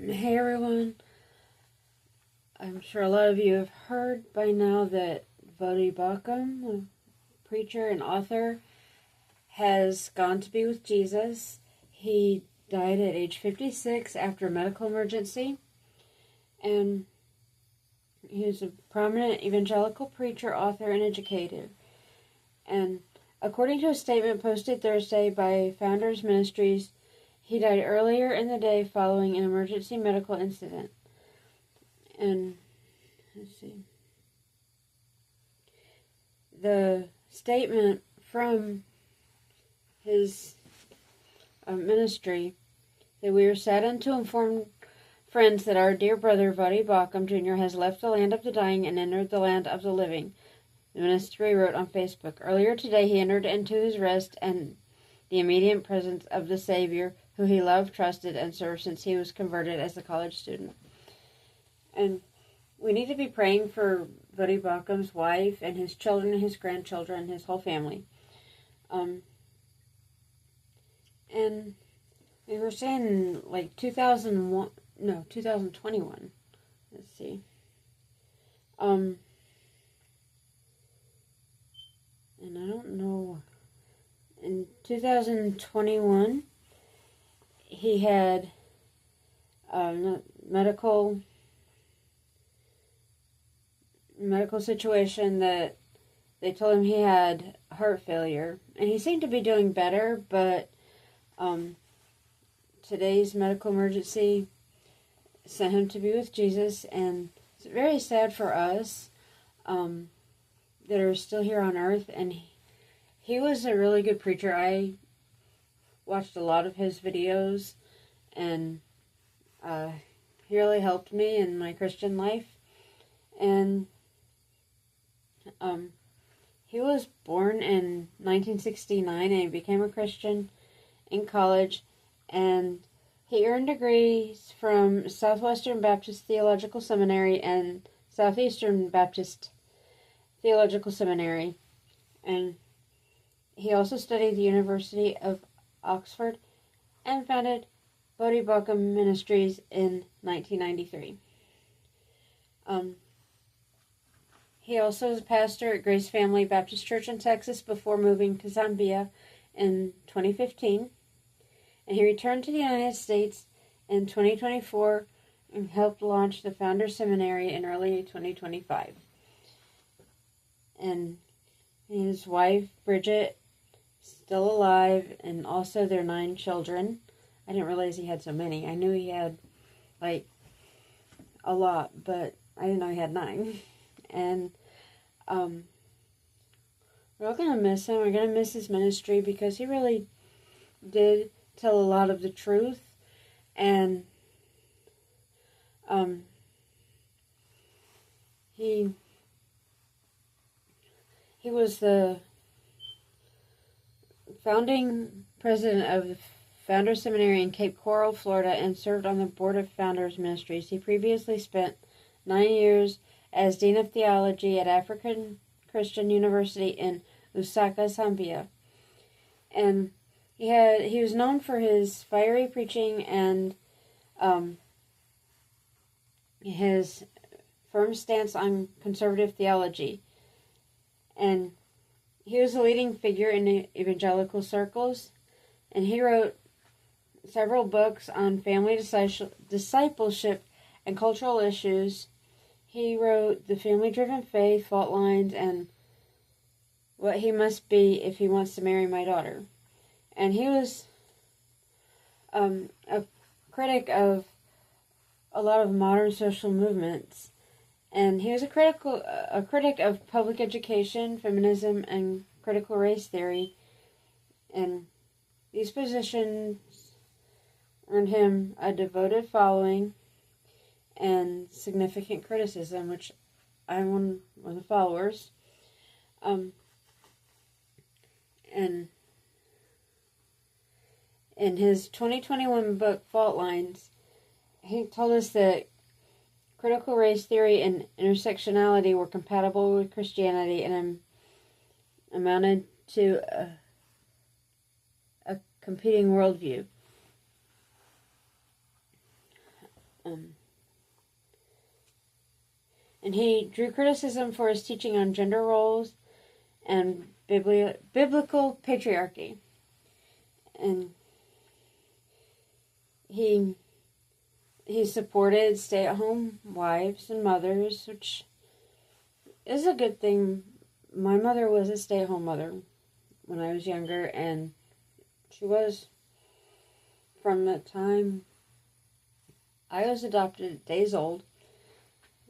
Hey everyone, I'm sure a lot of you have heard by now that Voddie Baucham, a preacher and author, has gone to be with Jesus. He died at age 56 after a medical emergency, and he was a prominent evangelical preacher, author, and educator. And according to a statement posted Thursday by Founders Ministries, he died earlier in the day following an emergency medical incident. And let's see. The statement from his ministry that we are saddened to inform friends that our dear brother Voddie Baucham Jr. has left the land of the dying and entered the land of the living. The ministry wrote on Facebook. Earlier today he entered into his rest and the immediate presence of the Savior, who he loved, trusted, and served since he was converted as a college student. And we need to be praying for Voddie Baucham's wife and his children and his grandchildren and his whole family. And we were saying like 2021. Let's see. And I don't know. In 2021, he had a medical situation that they told him he had heart failure, and he seemed to be doing better, but today's medical emergency sent him to be with Jesus, and it's very sad for us that are still here on earth. And he was a really good preacher. I watched a lot of his videos, and he really helped me in my Christian life. And he was born in 1969, and he became a Christian in college, and he earned degrees from Southwestern Baptist Theological Seminary and Southeastern Baptist Theological Seminary, and he also studied at the University of Oxford and founded Voddie Baucham Ministries in 1993. He also was a pastor at Grace Family Baptist Church in Texas before moving to Zambia in 2015. And he returned to the United States in 2024 and helped launch the Founders Seminary in early 2025. And his wife, Bridget, still alive, and also their 9 children. I didn't realize he had so many. I knew he had, like, a lot, but I didn't know he had 9. And we're all going to miss him. We're going to miss his ministry because he really did tell a lot of the truth. And he was the founding president of the Founders Seminary in Cape Coral, Florida, and served on the board of Founders Ministries. He previously spent 9 years as Dean of Theology at African Christian University in Lusaka, Zambia. And he was known for his fiery preaching and his firm stance on conservative theology. And he was a leading figure in evangelical circles, and he wrote several books on family discipleship and cultural issues. He wrote The Family-Driven Faith, Fault Lines, and What He Must Be If He Wants to Marry My Daughter. And he was a critic of a lot of modern social movements. And he was a critic of public education, feminism, and critical race theory. And these positions earned him a devoted following and significant criticism, which I'm one of the followers. And in his 2021 book, Fault Lines, he told us that critical race theory and intersectionality were compatible with Christianity and amounted to a competing worldview. and he drew criticism for his teaching on gender roles and biblical patriarchy. And he supported stay-at-home wives and mothers, which is a good thing. My mother was a stay-at-home mother when I was younger, and she was from the time I was adopted, days old.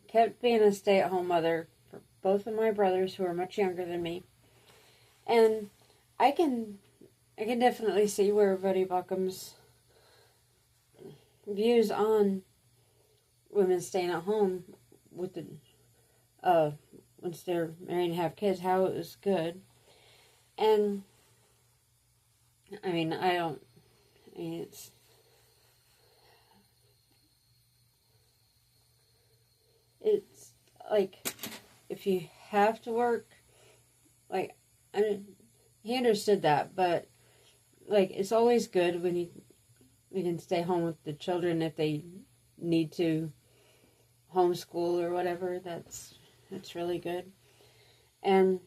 Kept being a stay-at-home mother for both of my brothers who are much younger than me. And I can definitely see where Voddie Baucham's views on women staying at home with the once they're married and have kids, how it was good. And I mean, it's like, if you have to work, like, he understood that, but like, it's always good when you can stay home with the children if they need to homeschool or whatever. That's really good. And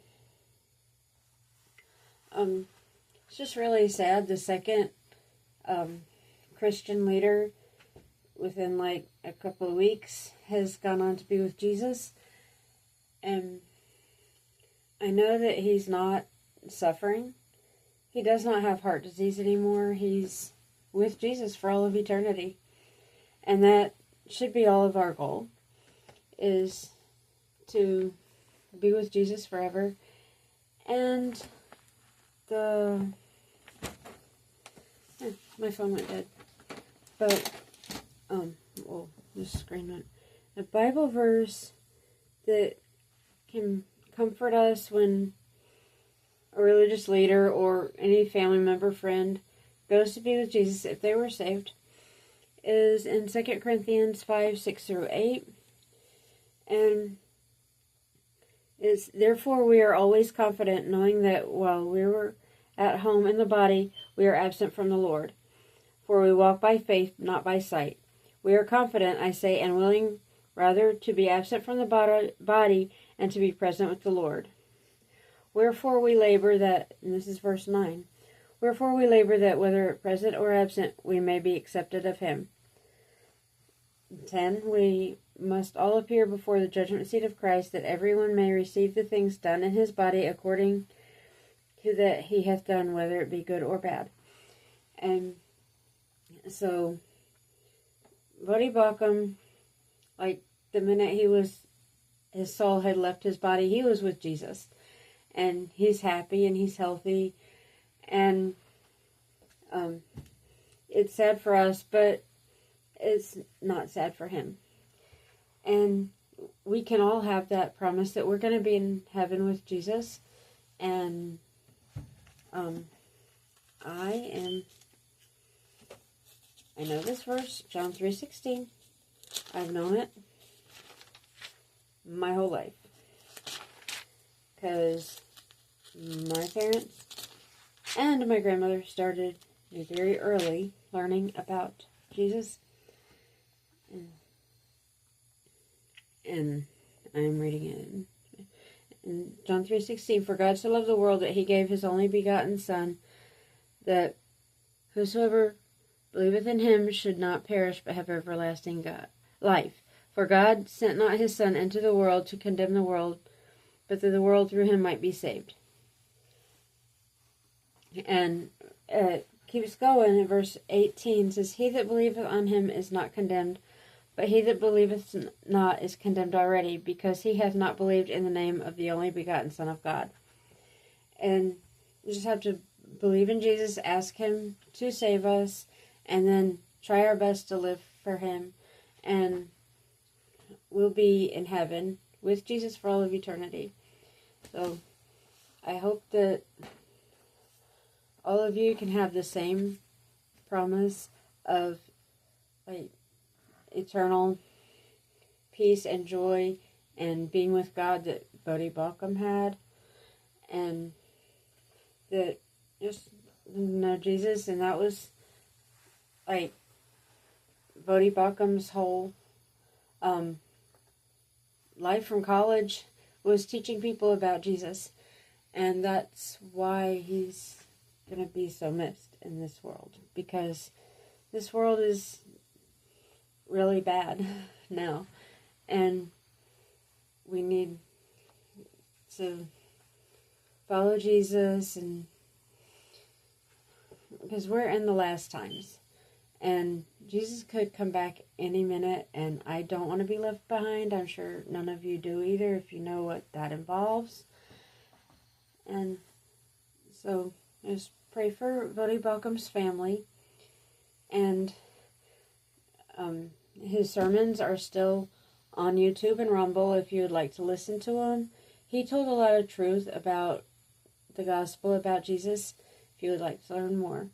it's just really sad. The second Christian leader within like a couple of weeks has gone on to be with Jesus. And I know that he's not suffering. He does not have heart disease anymore. He's with Jesus for all of eternity. And that should be all of our goal, is to be with Jesus forever. And my phone went dead. But, the screen went. A Bible verse that can comfort us when a religious leader or any family member, friend goes to be with Jesus if they were saved is in 2 Corinthians 5:6-8. And it's, therefore we are always confident, knowing that while we were at home in the body, we are absent from the Lord. For we walk by faith, not by sight. We are confident, I say, and willing rather to be absent from the body and to be present with the Lord. Wherefore we labor that, and this is verse 9, wherefore we labor that whether present or absent, we may be accepted of him. 10, we must all appear before the judgment seat of Christ, that everyone may receive the things done in his body according to that he hath done, whether it be good or bad. And so, Voddie Baucham, like, the minute his soul had left his body, he was with Jesus. And he's happy and he's healthy. And it's sad for us, but it's not sad for him. And we can all have that promise that we're going to be in heaven with Jesus. And I know this verse, John 3:16. I've known it my whole life. Because my parents and my grandmother started me very early learning about Jesus. And I'm reading it in John 3:16. For God so loved the world that he gave his only begotten Son, that whosoever believeth in him should not perish but have everlasting life. For God sent not his Son into the world to condemn the world, but that the world through him might be saved. And it keeps going in verse 18. Says, he that believeth on him is not condemned, but he that believeth not is condemned already, because he hath not believed in the name of the only begotten Son of God. And we just have to believe in Jesus, ask him to save us, and then try our best to live for him, and we'll be in heaven with Jesus for all of eternity. So I hope that all of you can have the same promise of like eternal peace and joy and being with God that Voddie Baucham had, and that just know Jesus. And that was like Voddie Baucham's whole life from college was teaching people about Jesus. And that's why he's going to be so missed in this world. Because this world is really bad now. And we need to follow Jesus, and because we're in the last times. And Jesus could come back any minute, and I don't want to be left behind. I'm sure none of you do either, if you know what that involves. And so just pray for Voddie Baucham's family. And his sermons are still on YouTube and Rumble if you would like to listen to them. He told a lot of truth about the gospel, about Jesus, if you would like to learn more.